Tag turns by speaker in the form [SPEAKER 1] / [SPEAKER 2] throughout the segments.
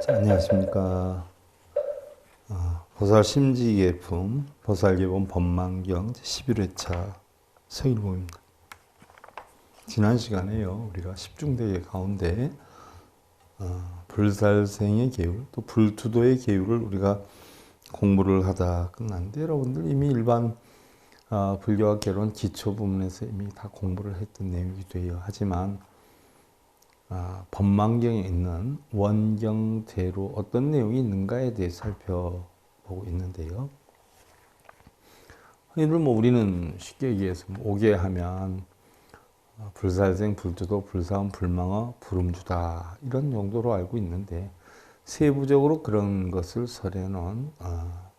[SPEAKER 1] 안녕하십니까. 보살 심지예품, 보살계본 법망경 11회차 서일봉입니다. 지난 시간에요, 우리가 십중대계 가운데 불살생의 계율, 또 불투도의 계율을 우리가 공부를 하다 끝났는데, 여러분들 이미 일반 불교와 개론 기초 부분에서 이미 다 공부를 했던 내용이기도 해요. 하지만 법망경에 있는 원경대로 어떤 내용이 있는가에 대해 살펴보고 있는데요. 흔히들 우리는 쉽게 얘기해서 오게 하면 불살생, 불투도, 불사음, 불망어, 불음주다 이런 정도로 알고 있는데, 세부적으로 그런 것을 설해놓은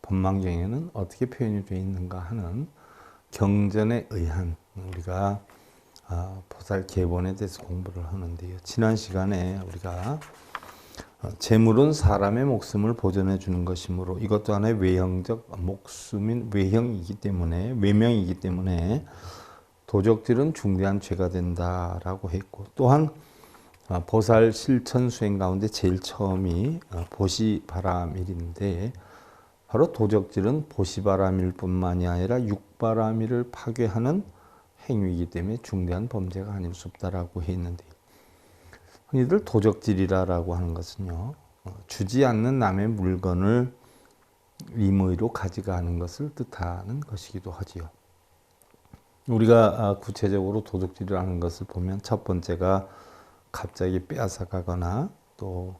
[SPEAKER 1] 법망경에는 어떻게 표현이 되어 있는가 하는 경전에 의한 우리가 보살 계본에 대해서 공부를 하는데요. 지난 시간에 우리가 재물은 사람의 목숨을 보존해 주는 것이므로 이것도 하나의 외형적 목숨인 외형이기 때문에, 외명이기 때문에 도적질은 중대한 죄가 된다라고 했고, 또한 보살 실천 수행 가운데 제일 처음이 보시바라밀인데, 바로 도적질은 보시바라밀 뿐만이 아니라 육바라밀을 파괴하는 행위이기 때문에 중대한 범죄가 아닐 수 없다라고 했는데, 흔히들 도적질이라고 하는 것은요, 주지 않는 남의 물건을 임의로 가져가는 것을 뜻하는 것이기도 하지요. 우리가 구체적으로 도적질이라는 것을 보면 첫 번째가 갑자기 빼앗아가거나, 또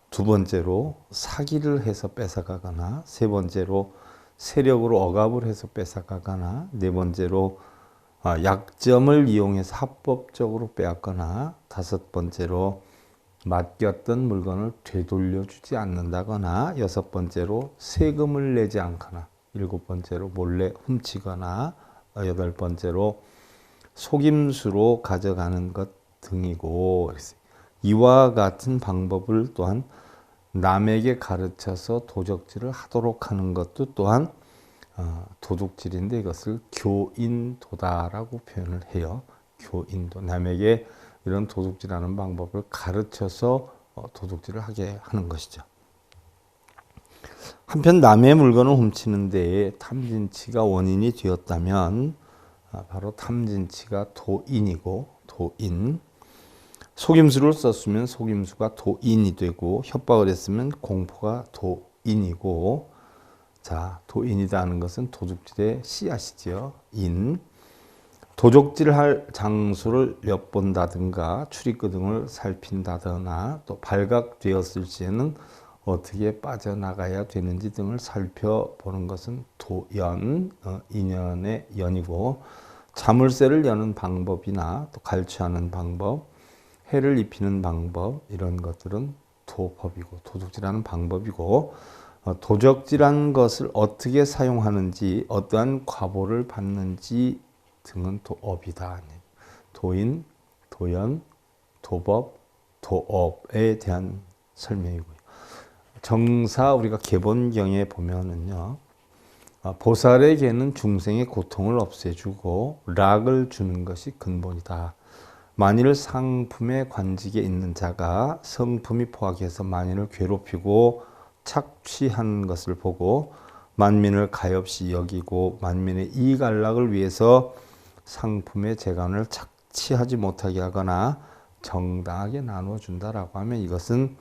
[SPEAKER 1] 두 번째로 사기를 해서 뺏어가거나, 세 번째로 세력으로 억압을 해서 뺏어가거나, 네 번째로 약점을 이용해서 합법적으로 빼앗거나, 다섯 번째로 맡겼던 물건을 되돌려주지 않는다거나, 여섯 번째로 세금을 내지 않거나, 일곱 번째로 몰래 훔치거나, 여덟 번째로 속임수로 가져가는 것 등이고, 이와 같은 방법을 또한 남에게 가르쳐서 도적질을 하도록 하는 것도 또한 도둑질인데, 이것을 교인도다라고 표현을 해요. 교인도, 남에게 이런 도둑질하는 방법을 가르쳐서 도둑질을 하게 하는 것이죠. 한편 남의 물건을 훔치는 데에 탐진치가 원인이 되었다면 바로 탐진치가 도인이고, 도인, 속임수를 썼으면 속임수가 도인이 되고, 협박을 했으면 공포가 도인이고, 자, 도인이라는 것은 도둑질의 씨앗이죠. 인. 도적질할 장소를 엿본다든가 출입구 등을 살핀다거나, 또 발각되었을 시에는 어떻게 빠져나가야 되는지 등을 살펴보는 것은 도연, 인연의 연이고, 자물쇠를 여는 방법이나 또 갈취하는 방법, 해를 입히는 방법, 이런 것들은 도법이고, 도둑질하는 방법이고, 도적질한 것을 어떻게 사용하는지, 어떠한 과보를 받는지 등은 도업이다. 도인, 도연, 도법, 도업에 대한 설명이고요. 정사 우리가 계본경에 보면은요, 보살에게는 중생의 고통을 없애주고 락을 주는 것이 근본이다. 만일 상품의 관직에 있는 자가 성품이 포악해서 만인을 괴롭히고 착취한 것을 보고 만민을 가엾이 여기고 만민의 이익안락을 위해서 상품의 재간을 착취하지 못하게 하거나 정당하게 나눠준다라고 하면 이것은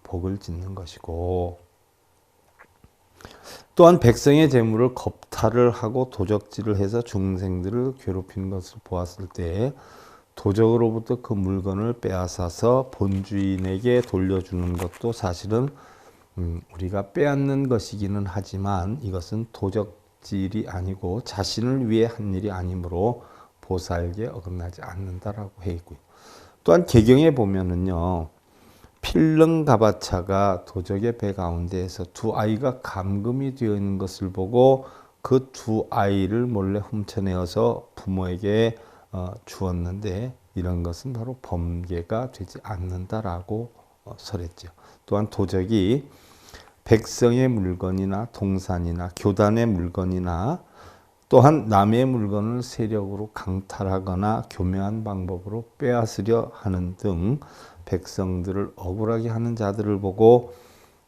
[SPEAKER 1] 복을 짓는 것이고, 또한 백성의 재물을 겁탈을 하고 도적질을 해서 중생들을 괴롭히는 것을 보았을 때 도적으로부터 그 물건을 빼앗아서 본주인에게 돌려주는 것도 사실은 우리가 빼앗는 것이기는 하지만 이것은 도적질이 아니고 자신을 위해 한 일이 아니므로 보살에게 어긋나지 않는다라고 해 있고요. 또한 개경에 보면은요, 필릉가바차가 도적의 배 가운데에서 두 아이가 감금이 되어 있는 것을 보고 그 두 아이를 몰래 훔쳐내어서 부모에게 주었는데, 이런 것은 바로 범죄가 되지 않는다라고 설했죠. 또한 도적이 백성의 물건이나 동산이나 교단의 물건이나 또한 남의 물건을 세력으로 강탈하거나 교묘한 방법으로 빼앗으려 하는 등 백성들을 억울하게 하는 자들을 보고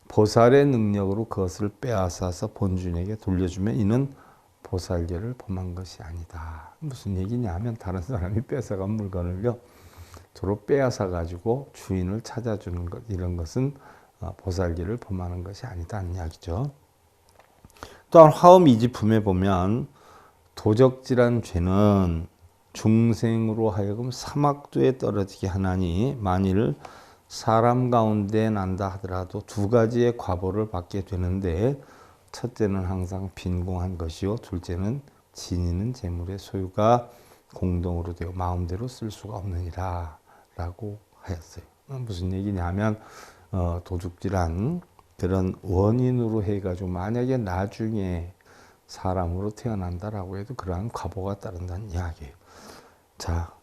[SPEAKER 1] 보살의 능력으로 그것을 빼앗아서 본尊에게 돌려주면 이는 보살계를 범한 것이 아니다. 무슨 얘기냐 하면 다른 사람이 뺏어간 물건을요 저로 빼앗아 가지고 주인을 찾아주는 것, 이런 것은 보살계를 범하는 것이 아니다는 이야기죠. 또한 화엄 이지품에 보면 도적질한 죄는 중생으로 하여금 사막도에 떨어지게 하나니 만일 사람 가운데 난다 하더라도 두 가지의 과보를 받게 되는데 첫째는 항상 빈궁한 것이요 둘째는 지니는 재물의 소유가 공동으로 되어 마음대로 쓸 수가 없느니라 라고 하였어요. 무슨 얘기냐면 도둑질한 그런 원인으로 해가지고 만약에 나중에 사람으로 태어난다라고 해도 그러한 과보가 따른다는 이야기예요. 자,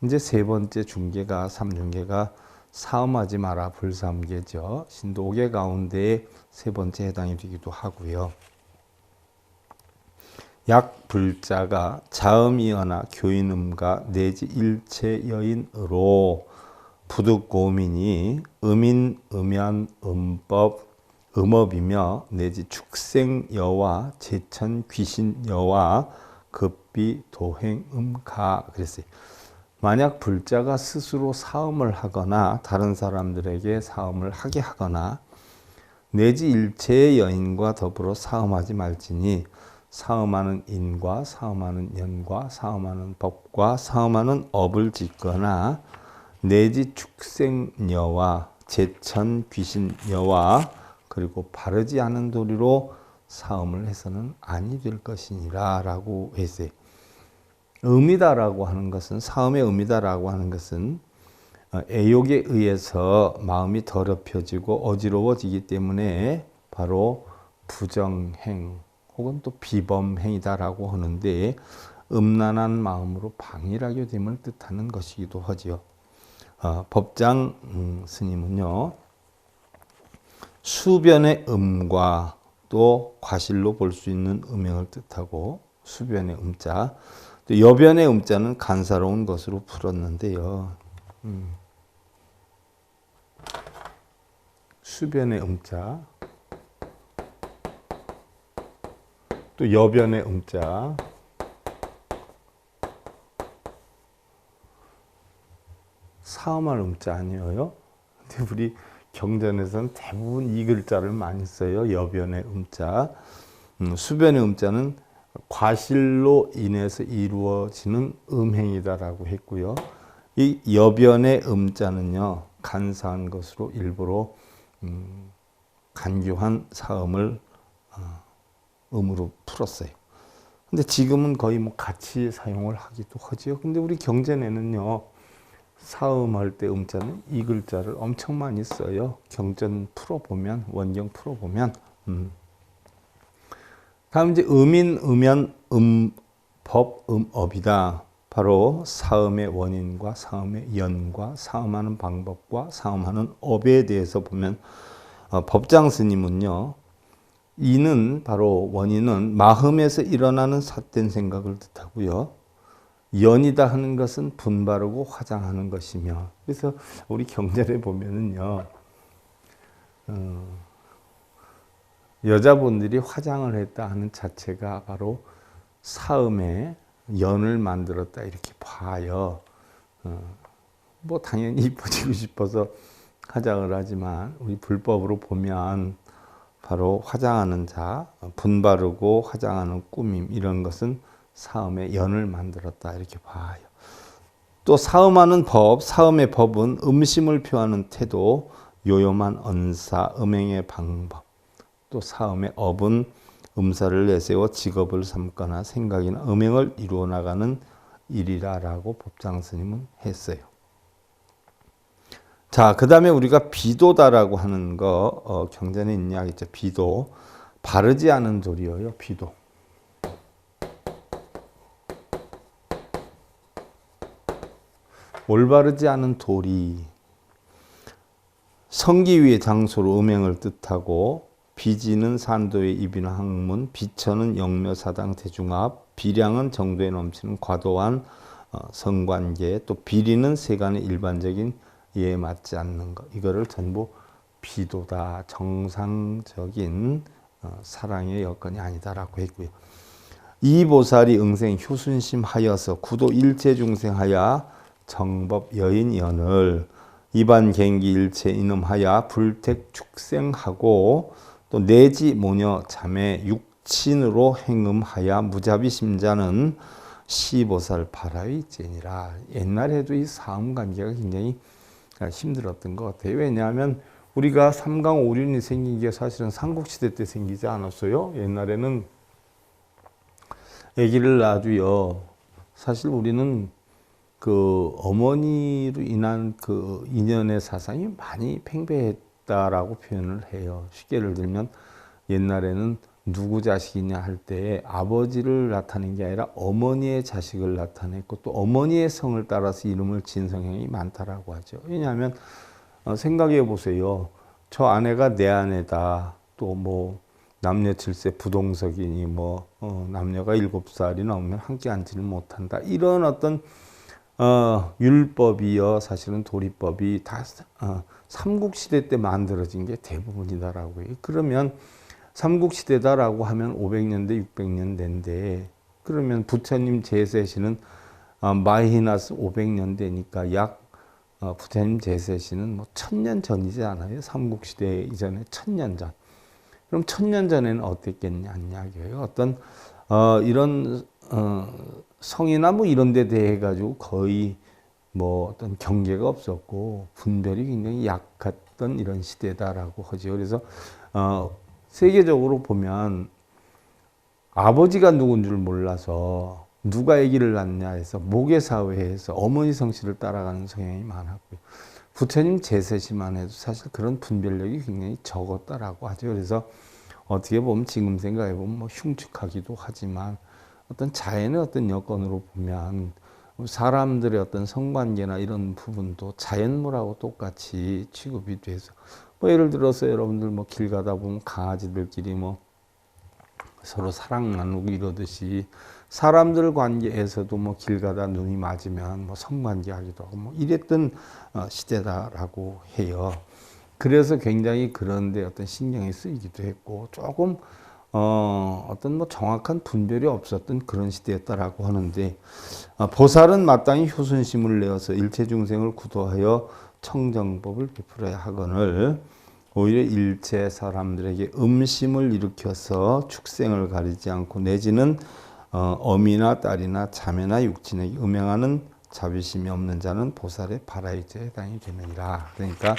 [SPEAKER 1] 이제 세 번째 중계가 삼중계가 사음하지 마라 불삼계죠. 신도 5개 가운데 세 번째 해당이 되기도 하고요. 약 불자가 자음이거나 교인음가 내지 일체 여인으로 부득고민이 음인, 음연, 음법, 음업이며 내지 축생여와 제천 귀신여와 급비 도행 음가 그랬어요. 만약 불자가 스스로 사음을 하거나 다른 사람들에게 사음을 하게 하거나 내지 일체의 여인과 더불어 사음하지 말지니 사음하는 인과 사음하는 연과 사음하는 법과 사음하는 업을 짓거나 내지 축생여와 제천 귀신여와 그리고 바르지 않은 도리로 사음을 해서는 아니 될 것이니라 라고 했어요. 음이다라고 하는 것은 사음의 음이다라고 하는 것은 애욕에 의해서 마음이 더럽혀지고 어지러워지기 때문에 바로 부정행 혹은 또 비범행이다라고 하는데 음란한 마음으로 방일하게 됨을 뜻하는 것이기도 하지요. 법장 스님은요 수변의 음과 또 과실로 볼 수 있는 음행을 뜻하고 수변의 음자 또 여변의 음자는 간사로운 것으로 풀었는데요. 수변의 음자 또 여변의 음자 사음할 음자 아니에요? 근데 우리 경전에서는 대부분 이 글자를 많이 써요. 여변의 음자. 수변의 음자는 과실로 인해서 이루어지는 음행이다라고 했고요. 이 여변의 음자는요. 간사한 것으로 일부러 간교한 사음을 음으로 풀었어요. 근데 지금은 거의 뭐 같이 사용을 하기도 하죠. 근데 우리 경전에는요. 사음할 때 음자는 이 글자를 엄청 많이 써요. 경전 풀어보면 원경 풀어보면 다음 이제 음인, 음연, 음법, 음업이다. 바로 사음의 원인과 사음의 연과 사음하는 방법과 사음하는 업에 대해서 보면 법장 스님은요. 이는 바로 원인은 마음에서 일어나는 삿된 생각을 뜻하고요. 연이다 하는 것은 분바르고 화장하는 것이며 그래서 우리 경전에 보면은요 여자분들이 화장을 했다 하는 자체가 바로 사음에 연을 만들었다 이렇게 봐요. 뭐 당연히 이뻐지고 싶어서 화장을 하지만 우리 불법으로 보면 바로 화장하는 자, 분바르고 화장하는 꾸밈 이런 것은 사음에 연을 만들었다 이렇게 봐요. 또 사음하는 법, 사음의 법은 음심을 표하는 태도, 요염한 언사, 음행의 방법. 또 사음의 업은 음사를 내세워 직업을 삼거나 생각이나 음행을 이루어 나가는 일이라라고 법장 스님은 했어요. 자, 그 다음에 우리가 비도다라고 하는 거 경전에 있는 이야기죠. 비도, 바르지 않은 도리예요. 비도. 올바르지 않은 도리. 성기 위의 장소로 음행을 뜻하고 비지는 산도의 입이나 학문, 비천은 영묘사당 대중합, 비량은 정도에 넘치는 과도한 성관계, 또 비리는 세간의 일반적인 이에 맞지 않는 것, 이거를 전부 비도다, 정상적인 사랑의 여건이 아니다라고 했고요. 이 보살이 응생 효순심하여서 구도 일체 중생하여 정법 여인연을 이반 갱기 일체 이놈하여 불택 축생하고 또 내지 모녀 자매 육친으로 행음하여 무자비 심자는 시보살 바라위제니라. 옛날에도 이 사음 관계가 굉장히 힘들었던 것 같아요. 왜냐하면 우리가 삼강오륜이 생긴 게 사실은 삼국시대 때 생기지 않았어요. 옛날에는 아기를 낳아도요. 사실 우리는 그 어머니로 인한 그 인연의 사상이 많이 팽배했다라고 표현을 해요. 쉽게 예를 들면 옛날에는 누구 자식이냐 할 때 아버지를 나타낸 게 아니라 어머니의 자식을 나타냈고 또 어머니의 성을 따라서 이름을 지은 성향이 많다라고 하죠. 왜냐하면 생각해 보세요. 저 아내가 내 아내다. 또 뭐 남녀 7세 부동석이니 뭐 남녀가 7살이 넘으면 함께 앉지를 못한다. 이런 어떤 율법이요 사실은 도리법이 다 삼국시대 때 만들어진 게 대부분이다라고 해요. 그러면 삼국시대다라고 하면 500년대 600년대인데 그러면 부처님 제세시는 마이너스 500년대니까 약 부처님 제세시는 뭐 1000년 전이지 않아요? 삼국시대 이전에 1000년 전. 그럼 1000년 전에는 어땠겠냐 이야기예요. 어떤 이런 성이나 뭐 이런 데 대해 가지고 거의 뭐 어떤 경계가 없었고 분별이 굉장히 약했던 이런 시대다라고 하죠. 그래서 세계적으로 보면 아버지가 누군 줄 몰라서 누가 아기를 낳냐 해서 모계사회에서 어머니 성씨를 따라가는 성향이 많았고요. 부처님 제세시만 해도 사실 그런 분별력이 굉장히 적었다라고 하죠. 그래서 어떻게 보면 지금 생각해 보면 뭐 흉측하기도 하지만 어떤 자연의 어떤 여건으로 보면 사람들의 어떤 성관계나 이런 부분도 자연물하고 똑같이 취급이 돼서 뭐 예를 들어서 여러분들 뭐 길 가다 보면 강아지들끼리 뭐 서로 사랑 나누고 이러듯이 사람들 관계에서도 뭐 길 가다 눈이 맞으면 뭐 성관계 하기도 하고 뭐 이랬던 시대다라고 해요. 그래서 굉장히 그런데 어떤 신경이 쓰이기도 했고 조금 어떤 뭐 정확한 분별이 없었던 그런 시대였다라고 하는데 보살은 마땅히 효순심을 내어서 일체 중생을 구도하여 청정법을 베풀어야 하거늘 오히려 일체 사람들에게 음심을 일으켜서 축생을 가리지 않고 내지는 어미나 딸이나 자매나 육친에게 음행하는 자비심이 없는 자는 보살의 바라이제에 해당이 되느니라. 그러니까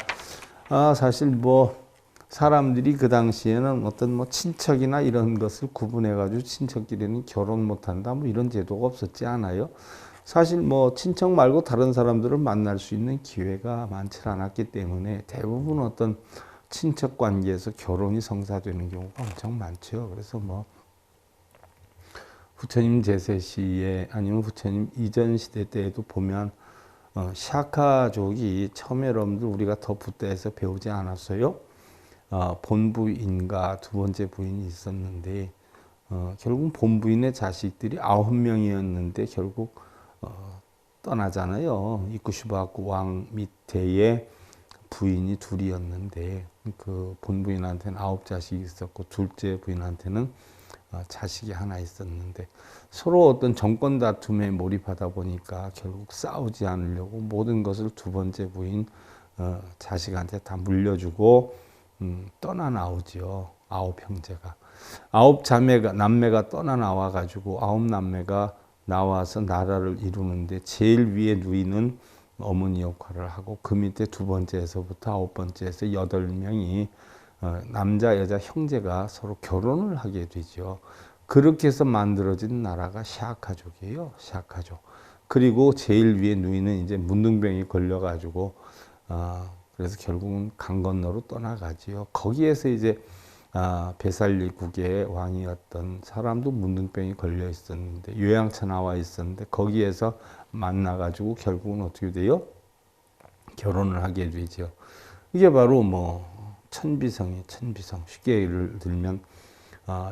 [SPEAKER 1] 사실 뭐 사람들이 그 당시에는 어떤 뭐 친척이나 이런 것을 구분해 가지고 친척끼리는 결혼 못 한다 뭐 이런 제도가 없었지 않아요. 사실 뭐 친척 말고 다른 사람들을 만날 수 있는 기회가 많지 않았기 때문에 대부분 어떤 친척 관계에서 결혼이 성사되는 경우가 엄청 많죠. 그래서 뭐 부처님 제세 시에 아니면 부처님 이전 시대 때에도 보면 샤카족이 처음에 여러분들 우리가 더 붓다에서 배우지 않았어요. 본부인과 두 번째 부인이 있었는데 결국 본부인의 자식들이 9명이었는데 결국 떠나잖아요. 이쿠시바쿠 왕 밑에에 부인이 둘이었는데 그 본부인한테는 9자식이 있었고 둘째 부인한테는 자식이 하나 있었는데 서로 어떤 정권 다툼에 몰입하다 보니까 결국 싸우지 않으려고 모든 것을 두 번째 부인 자식한테 다 물려주고 떠나나오지요. 9형제가 9자매가 남매가 떠나나와 가지고 9남매가 나와서 나라를 이루는데 제일 위에 누이는 어머니 역할을 하고 그 밑에 두 번째에서부터 9번째에서 8명이 남자 여자 형제가 서로 결혼을 하게 되죠. 그렇게 해서 만들어진 나라가 샤카족이에요. 샤카족. 그리고 제일 위에 누이는 이제 문둥병이 걸려가지고 그래서 결국은 강 건너로 떠나가지요. 거기에서 이제 베살리국의 왕이었던 사람도 문둥병이 걸려 있었는데 요양처 나와 있었는데 거기에서 만나가지고 결국은 어떻게 돼요? 결혼을 하게 되죠. 이게 바로 뭐 천비성이에요. 천비성. 쉽게 예를 들면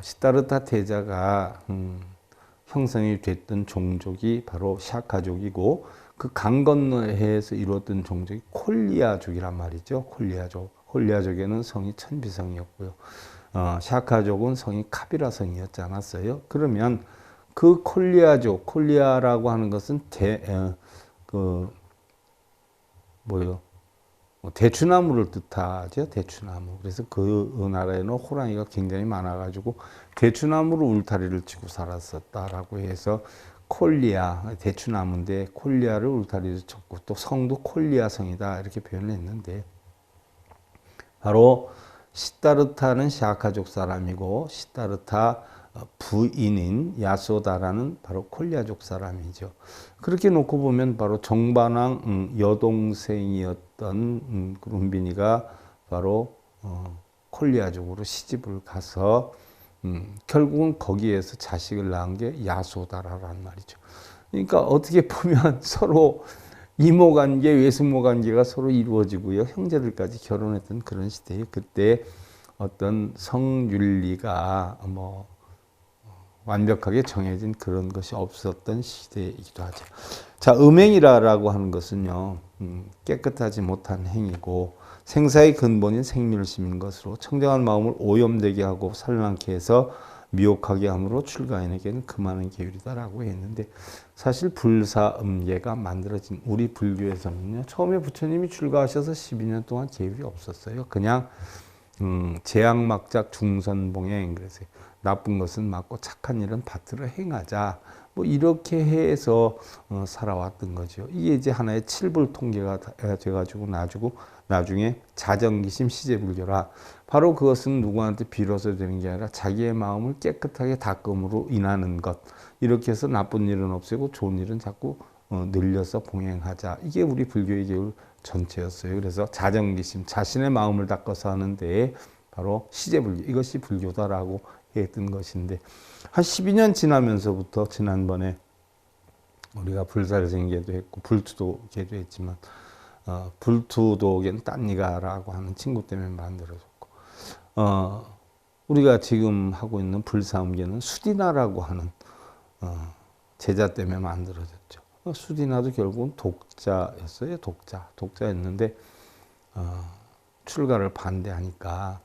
[SPEAKER 1] 시다르타 태자가 형성이 됐던 종족이 바로 샤카족이고 그 강 건너해에서 이루었던 종족이 콜리아족이란 말이죠. 콜리아족. 콜리아족에는 성이 천비성이었고요. 샤카족은 성이 카비라 성이었지 않았어요. 그러면 그 콜리아족, 콜리아라고 하는 것은 대추나무를 뜻하죠. 대추나무. 그래서 그 나라에는 호랑이가 굉장히 많아가지고 대추나무로 울타리를 치고 살았었다라고 해서 콜리아, 대추나무인데 콜리아를 울타리를 쳤고 또 성도 콜리아 성이다 이렇게 표현을 했는데 바로 시타르타는 샤카족 사람이고 시타르타 부인인 야소다라는 바로 콜리아족 사람이죠. 그렇게 놓고 보면 바로 정반왕 여동생이었던 룬비니가 바로 콜리아족으로 시집을 가서 결국은 거기에서 자식을 낳은 게 야소다라는 말이죠. 그러니까 어떻게 보면 서로 이모관계, 외숙모관계가 서로 이루어지고요. 형제들까지 결혼했던 그런 시대에 그때 어떤 성윤리가 완벽하게 정해진 그런 것이 없었던 시대이기도 하죠. 자, 음행이라고 하는 것은요, 깨끗하지 못한 행위고 생사의 근본인 생멸심인 것으로 청정한 마음을 오염되게 하고 산란케 해서 미혹하게 함으로 출가인에게는 금하는 계율이다라고 했는데 사실 불사음계가 만들어진 우리 불교에서는요, 처음에 부처님이 출가하셔서 12년 동안 계율이 없었어요. 그냥 제약막작 중선봉행, 그래서 나쁜 것은 막고 착한 일은 받들어 행하자, 뭐 이렇게 해서 살아왔던 거죠. 이게 이제 하나의 칠불 통계가 돼가지고 나중에 자정기심 시제불교라, 바로 그것은 누구한테 빌어서 되는 게 아니라 자기의 마음을 깨끗하게 닦음으로 인하는 것, 이렇게 해서 나쁜 일은 없애고 좋은 일은 자꾸 늘려서 봉행하자. 이게 우리 불교의 계율 전체였어요. 그래서 자정기심, 자신의 마음을 닦아서 하는데 바로 시제불교, 이것이 불교다라고 했던 것인데, 한 12년 지나면서부터 지난번에 우리가 불살생계도 했고 불투도계도 했지만 불투도계는 딴니가라고 하는 친구 때문에 만들어졌고, 우리가 지금 하고 있는 불사음계는 수디나라고 하는 제자 때문에 만들어졌죠. 수디나도 결국은 독자였어요. 독자였는데 출가를 반대하니까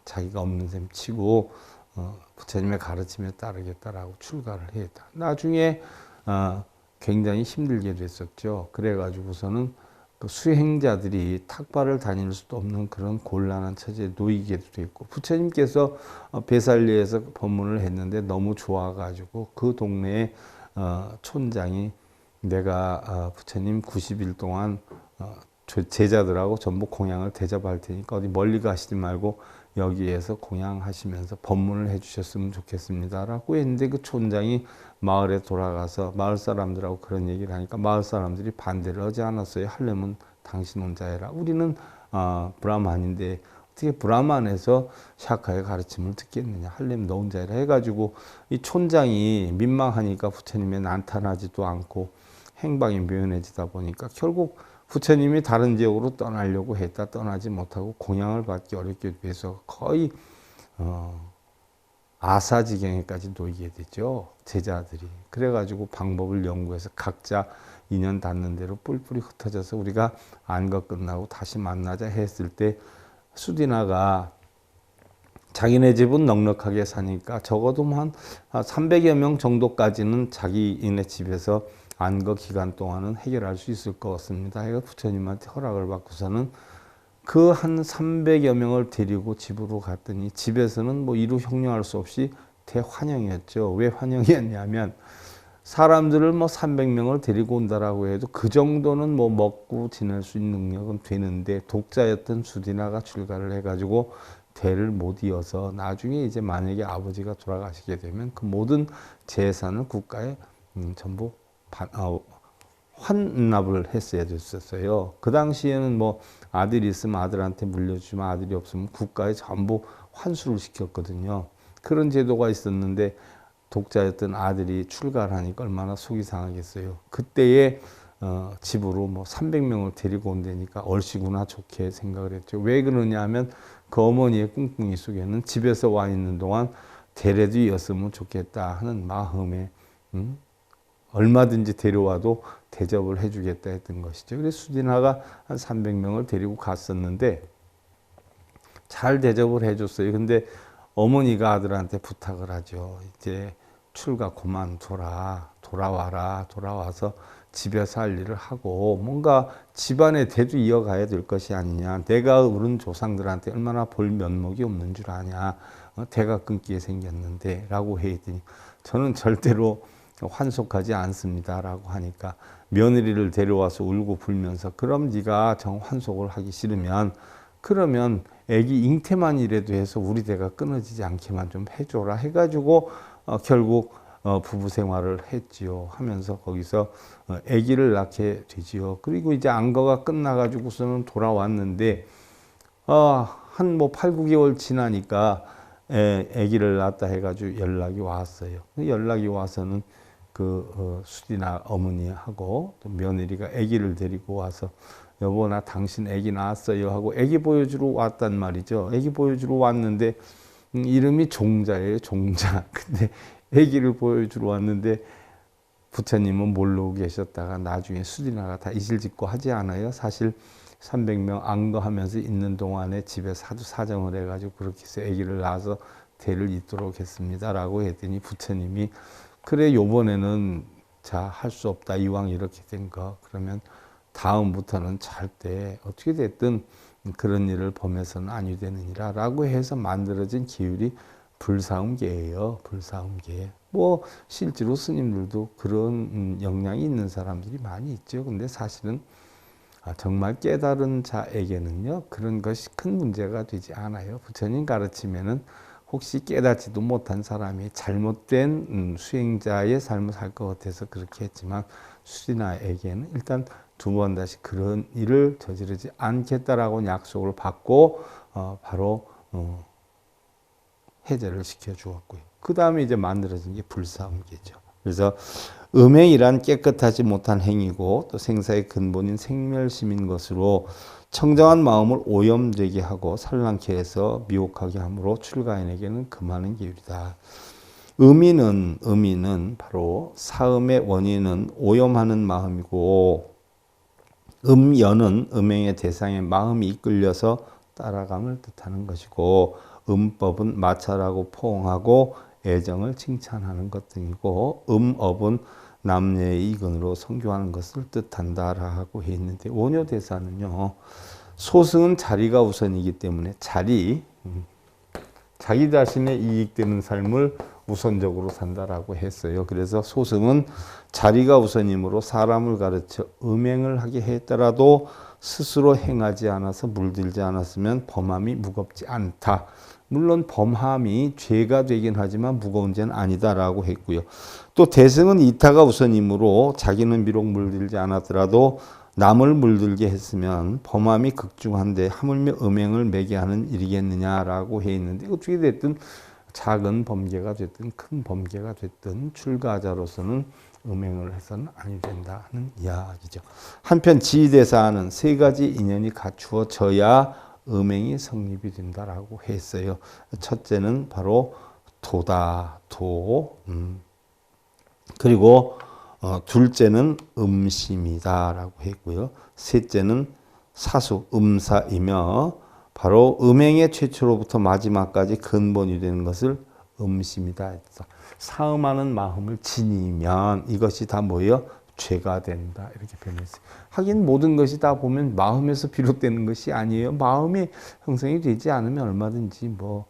[SPEAKER 1] 자기가 없는 셈 치고 부처님의 가르침에 따르겠다라고 출가를 했다. 나중에 굉장히 힘들게 됐었죠. 그래가지고서는 그 수행자들이 탁발을 다닐 수도 없는 그런 곤란한 처지에 놓이게도 됐고, 부처님께서 베살리에서 법문을 했는데 너무 좋아가지고 그 동네에 촌장이 내가 부처님 90일 동안 제자들하고 전부 공양을 대접할 테니까 어디 멀리 가시지 말고 여기에서 공양하시면서 법문을 해주셨으면 좋겠습니다라고 했는데, 그 촌장이 마을에 돌아가서 마을 사람들하고 그런 얘기를 하니까 마을 사람들이 반대를 하지 않았어요. 하려면 당신 혼자 해라. 우리는 브라만인데 어떻게 브라만에서 샤카의 가르침을 듣겠느냐. 하려면 너 혼자 해라 해가지고 이 촌장이 민망하니까 부처님에 나타나지도 않고 행방이 묘연해지다 보니까 결국 부처님이 다른 지역으로 떠나려고 했다 떠나지 못하고 공양을 받기 어렵게 돼서 거의 아사지경에까지 놓이게 되죠. 제자들이. 그래가지고 방법을 연구해서 각자 인연 닿는 대로 뿔뿔이 흩어져서 우리가 안거 끝나고 다시 만나자 했을 때 수디나가 자기네 집은 넉넉하게 사니까 적어도 한 300여 명 정도까지는 자기네 집에서 안거 기간 동안은 해결할 수 있을 것 같습니다. 해가 부처님한테 허락을 받고서는 그 한 300여 명을 데리고 집으로 갔더니 집에서는 뭐 이루 형용할 수 없이 대환영이었죠. 왜 환영이었냐면 사람들을 뭐 300명을 데리고 온다라고 해도 그 정도는 뭐 먹고 지낼 수 있는 능력은 되는데 독자였던 수디나가 출가를 해가지고 대를 못 이어서 나중에 이제 만약에 아버지가 돌아가시게 되면 그 모든 재산을 국가에 전부 환납을 했어야 됐었어요. 그 당시에는 뭐 아들이 있으면 아들한테 물려주지만 아들이 없으면 국가에 전부 환수를 시켰거든요. 그런 제도가 있었는데 독자였던 아들이 출가를 하니까 얼마나 속이 상하겠어요. 그때에 집으로 뭐 300명을 데리고 온다니까 얼씨구나 좋게 생각을 했죠. 왜 그러냐 하면 그 어머니의 꿍꿍이 속에는 집에서 와 있는 동안 대례도 이었으면 좋겠다 하는 마음에 얼마든지 데려와도 대접을 해주겠다 했던 것이죠. 그래서 수진아가 한 300명을 데리고 갔었는데 잘 대접을 해줬어요. 근데 어머니가 아들한테 부탁을 하죠. 이제 출가 그만둬라. 돌아와서 집에서 할 일을 하고 뭔가 집안의 대도 이어가야 될 것이 아니냐. 내가 어른 조상들한테 얼마나 볼 면목이 없는 줄 아냐. 대가 끊기게 생겼는데 라고 했더니 저는 절대로 환속하지 않습니다 라고 하니까 며느리를 데려와서 울고 불면서 그럼 네가 정 환속을 하기 싫으면 그러면 애기 잉태만이라도 해서 우리 대가 끊어지지 않게만 좀 해줘라 해가지고 결국 부부 생활을 했지요. 하면서 거기서 아기를 낳게 되지요. 그리고 이제 안거가 끝나가지고서는 돌아왔는데 한 뭐 8, 9개월 지나니까 아기를 낳았다 해가지고 연락이 왔어요. 연락이 와서는 그 수진아 어머니하고 또 며느리가 아기를 데리고 와서 여보 나 당신 아기 낳았어요 하고 아기 보여주러 왔단 말이죠. 아기 보여주러 왔는데 이름이 종자예요. 종자. 근데 아기를 보여주러 왔는데 부처님은 모르고 계셨다가 나중에 수진아가 다 이실직고 하지 않아요. 사실 300명 안거하면서 있는 동안에 집에 사주 사정을 해가지고 그렇게 해서 아기를 낳아서 대를 잇도록 했습니다 라고 했더니 부처님이 그래 요번에는 자 할 수 없다 이왕 이렇게 된 거 그러면 다음부터는 절대 어떻게 됐든 그런 일을 범해서는 아니 되느니라 라고 해서 만들어진 기율이 불사음계예요. 불사음계. 뭐 실제로 스님들도 그런 역량이 있는 사람들이 많이 있죠. 근데 사실은 정말 깨달은 자에게는요 그런 것이 큰 문제가 되지 않아요. 부처님 가르치면은 혹시 깨닫지도 못한 사람이 잘못된 수행자의 삶을 살 것 같아서 그렇게 했지만 수진아에게는 일단 두 번 다시 그런 일을 저지르지 않겠다라고 약속을 받고 바로 해제를 시켜 주었고요. 그 다음에 이제 만들어진 게 불사음계죠. 그래서 음행이란 깨끗하지 못한 행위고 또 생사의 근본인 생멸심인 것으로 청정한 마음을 오염되게 하고 산란케 해서 미혹하게 함으로 출가인에게는 금하는 기율이다. 의미는 바로 사음의 원인은 오염하는 마음이고 음연은 음행의 대상에 마음이 이끌려서 따라감을 뜻하는 것이고 음법은 마찰하고 포옹하고 애정을 칭찬하는 것 등이고 음업은 남녀의 이근으로 성교하는 것을 뜻한다라고 해 있는데 원효대사는요. 소승은 자리가 우선이기 때문에 자기 자신의 이익되는 삶을 우선적으로 산다라고 했어요. 그래서 소승은 자리가 우선이므로 사람을 가르쳐 음행을 하게 했더라도 스스로 행하지 않아서 물들지 않았으면 범함이 무겁지 않다. 물론 범함이 죄가 되긴 하지만 무거운 죄는 아니다라고 했고요. 또 대승은 이타가 우선이므로 자기는 비록 물들지 않았더라도 남을 물들게 했으면 범함이 극중한데 하물며 음행을 매게 하는 일이겠느냐라고 해 있는데 어떻게 됐든 작은 범죄가 됐든 큰 범죄가 됐든 출가자로서는 음행을 해서는 아니 된다는 이야기죠. 한편 지대사는 세 가지 인연이 갖추어져야 음행이 성립이 된다라고 했어요. 첫째는 바로 도다, 도. 그리고 둘째는 음심이다라고 했고요. 셋째는 사수, 음사이며 바로 음행의 최초로부터 마지막까지 근본이 되는 것을 음심이다 했다. 사음하는 마음을 지니면 이것이 다 뭐예요? 죄가 된다 이렇게 표현했어요. 하긴 모든 것이 다 보면 마음에서 비롯되는 것이 아니에요. 마음이 형성이 되지 않으면 얼마든지 뭐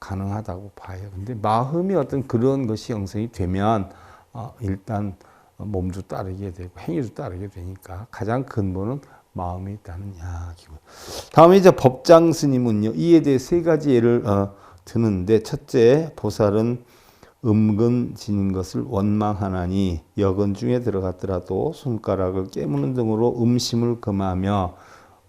[SPEAKER 1] 가능하다고 봐요. 근데 마음이 어떤 그런 것이 형성이 되면 일단 몸도 따르게 되고 행위도 따르게 되니까 가장 근본은 마음이 있다는 이야기고. 다음에 이제 법장 스님은요 이에 대해 세 가지 예를 드는데 첫째 보살은 음근 지닌 것을 원망하나니 여근 중에 들어갔더라도 손가락을 깨무는 등으로 음심을 금하며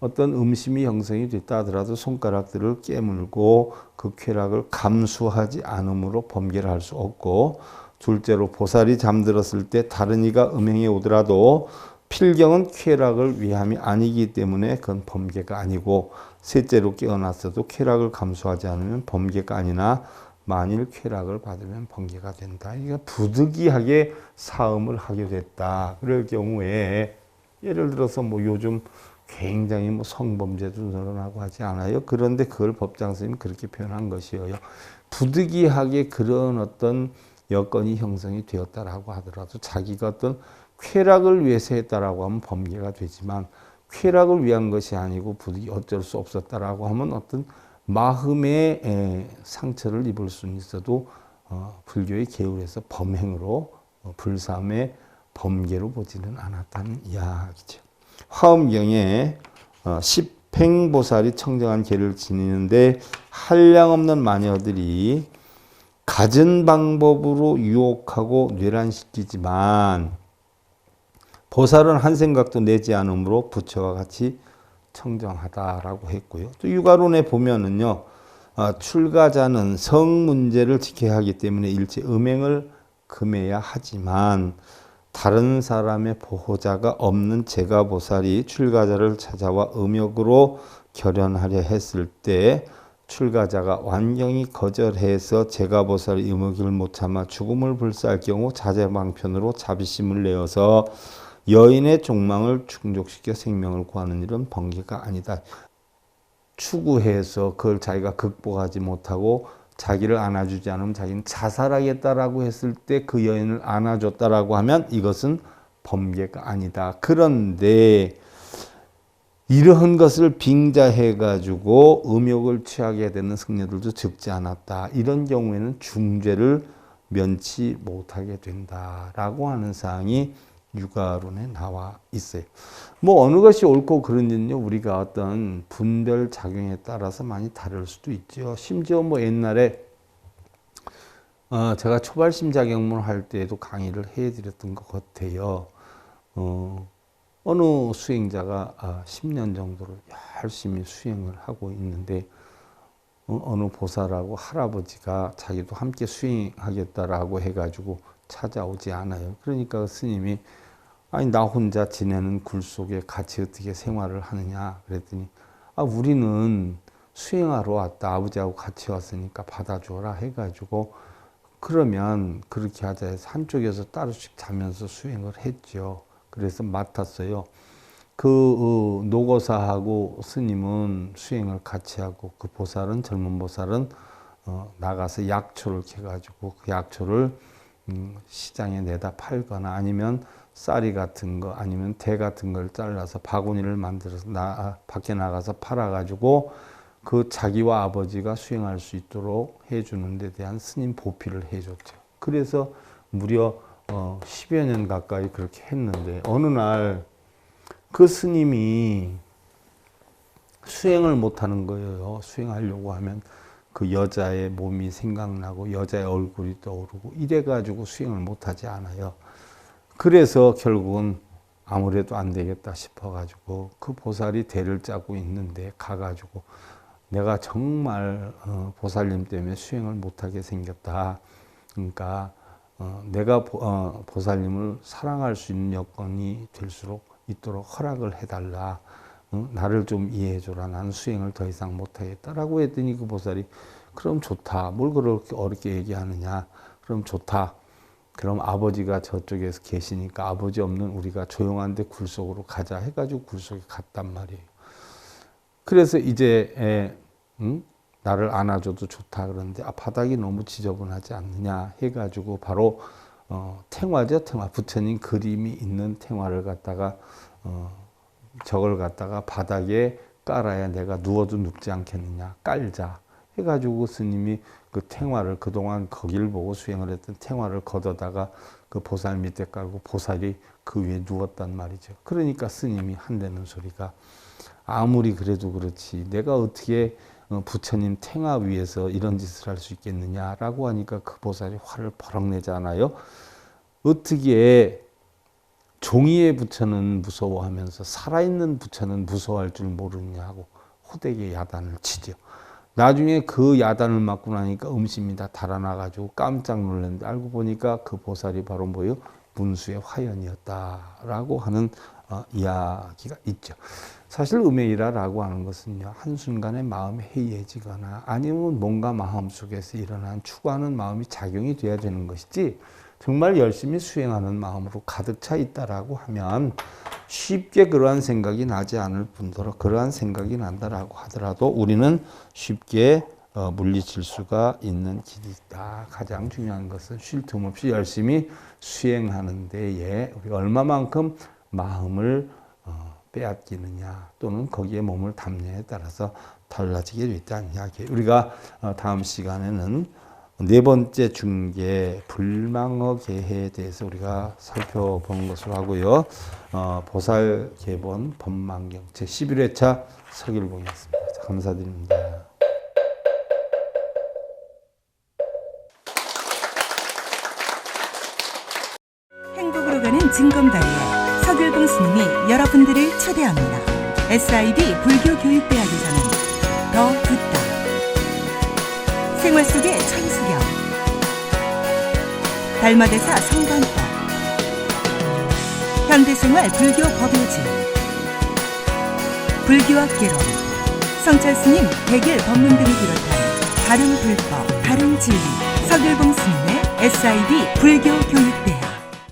[SPEAKER 1] 어떤 음심이 형성이 됐다 하더라도 손가락들을 깨물고 그 쾌락을 감수하지 않으므로 범죄를 할 수 없고 둘째로 보살이 잠들었을 때 다른 이가 음행에 오더라도 필경은 쾌락을 위함이 아니기 때문에 그건 범죄가 아니고 셋째로 깨어났어도 쾌락을 감수하지 않으면 범죄가 아니나 만일 쾌락을 받으면 번개가 된다. 그러니까 부득이하게 사음을 하게 됐다. 그럴 경우에 예를 들어서 뭐 요즘 굉장히 뭐 성범죄도 늘어나고 하지 않아요. 그런데 그걸 법장 선생님이 그렇게 표현한 것이에요. 부득이하게 그런 어떤 여건이 형성이 되었다라고 하더라도 자기가 어떤 쾌락을 위해서 했다라고 하면 범죄가 되지만 쾌락을 위한 것이 아니고 부득이 어쩔 수 없었다라고 하면 어떤 마음의 상처를 입을 수는 있어도 불교의 계율에서 범행으로 불삼의 범계로 보지는 않았다는 이야기죠. 화엄경에 십행보살이 청정한 계를 지니는데 한량없는 마녀들이 갖은 방법으로 유혹하고 뇌란시키지만 보살은 한 생각도 내지 않으므로 부처와 같이 청정하다라고 했고요. 또 육아론에 보면은요, 출가자는 성 문제를 지켜야 하기 때문에 일체 음행을 금해야 하지만 다른 사람의 보호자가 없는 제가보살이 출가자를 찾아와 음욕으로 결연하려 했을 때 출가자가 완경히 거절해서 제가보살의 음욕을 못 참아 죽음을 불사할 경우 자제방편으로 자비심을 내어서 여인의 종망을 충족시켜 생명을 구하는 일은 번개가 아니다. 추구해서 그걸 자기가 극복하지 못하고 자기를 안아주지 않으면 자기는 자살하겠다라고 했을 때 그 여인을 안아줬다라고 하면 이것은 범죄가 아니다. 그런데 이러한 것을 빙자해가지고 음욕을 취하게 되는 승려들도 적지 않았다. 이런 경우에는 중죄를 면치 못하게 된다라고 하는 사항이 육아론에 나와 있어요. 뭐 어느 것이 옳고 그른지는요, 우리가 어떤 분별 작용에 따라서 많이 다를 수도 있죠. 심지어 뭐 옛날에 제가 초발심자경문 할 때에도 강의를 해드렸던 것 같아요. 어느 수행자가 10년 정도를 열심히 수행을 하고 있는데 어느 보살하고 할아버지가 자기도 함께 수행하겠다라고 해가지고 찾아오지 않아요. 그러니까 스님이 아니 나 혼자 지내는 굴 속에 같이 어떻게 생활을 하느냐 그랬더니 우리는 수행하러 왔다. 아버지하고 같이 왔으니까 받아줘라 해가지고 그러면 그렇게 하자 해서 한쪽에서 따로씩 자면서 수행을 했죠. 그래서 맡았어요. 그 노고사하고 스님은 수행을 같이 하고 그 보살은 젊은 보살은 나가서 약초를 캐가지고 그 약초를 시장에 내다 팔거나 아니면 쌀이 같은 거 아니면 대 같은 걸 잘라서 바구니를 만들어서 밖에 나가서 팔아가지고 그 자기와 아버지가 수행할 수 있도록 해주는 데 대한 스님 보필을 해줬죠. 그래서 무려 10여 년 가까이 그렇게 했는데 어느 날 그 스님이 수행을 못하는 거예요. 수행하려고 하면 그 여자의 몸이 생각나고 여자의 얼굴이 떠오르고 이래가지고 수행을 못하지 않아요. 그래서 결국은 아무래도 안 되겠다 싶어가지고 그 보살이 대를 짜고 있는데 가가지고 내가 정말 보살님 때문에 수행을 못하게 생겼다. 그러니까 내가 보살님을 사랑할 수 있는 여건이 될수록 있도록 허락을 해달라. 나를 좀 이해해줘라. 나는 수행을 더 이상 못하겠다라고 했더니 그 보살이 그럼 좋다. 뭘 그렇게 어렵게 얘기하느냐. 그럼 좋다. 그럼 아버지가 저쪽에서 계시니까 아버지 없는 우리가 조용한 데 굴속으로 가자 해가지고 굴속에 갔단 말이에요. 그래서 이제 나를 안아줘도 좋다 그러는데 바닥이 너무 지저분하지 않느냐 해가지고 바로 탱화죠. 탱화. 부처님 그림이 있는 탱화를 갖다가 저걸 갖다가 바닥에 깔아야 내가 누워도 눕지 않겠느냐. 깔자 해가지고 스님이 그 탱화를 그동안 거기를 보고 수행을 했던 탱화를 걷어다가 그 보살 밑에 깔고 보살이 그 위에 누웠단 말이죠. 그러니까 스님이 한다는 소리가 아무리 그래도 그렇지 내가 어떻게 부처님 탱화 위에서 이런 짓을 할 수 있겠느냐라고 하니까 그 보살이 화를 버럭 내잖아요. 어떻게 종이의 부처는 무서워하면서 살아있는 부처는 무서워할 줄 모르느냐고 호되게 야단을 치죠. 나중에 그 야단을 맞고 나니까 음심이 다 달아나가지고 깜짝 놀랐는데 알고 보니까 그 보살이 바로 뭐예요? 문수의 화연이었다라고 하는 이야기가 있죠. 사실 음해이라라고 하는 것은요, 한순간에 마음이 해이해지거나 아니면 뭔가 마음속에서 일어난 추구하는 마음이 작용이 돼야 되는 것이지, 정말 열심히 수행하는 마음으로 가득 차 있다라고 하면 쉽게 그러한 생각이 나지 않을 뿐더러 그러한 생각이 난다라고 하더라도 우리는 쉽게 물리칠 수가 있는 길이 있다. 가장 중요한 것은 쉴 틈 없이 열심히 수행하는 데에 우리가 얼마만큼 마음을 빼앗기느냐 또는 거기에 몸을 담느냐에 따라서 달라지게 되었다는 이야기. 우리가 다음 시간에는 네 번째 중계 불망어계해에 대해서 우리가 살펴본 것으로 하고요. 보살계본 법망경 제11회차 서길봉이었습니다. 감사드립니다.
[SPEAKER 2] 행복으로 가는 징검다리에 서길봉 스님이 여러분들을 초대합니다. SIB 불교교육대학에서는 더 듣다, 생활 속의 천수경, 달마대사 성관법, 현대생활 불교 법요지, 불교학개론, 성찰스님 백일 법문 등을 비롯한 다른 불법, 다른 진리, 서길봉 스님의 SIB 불교교육대학.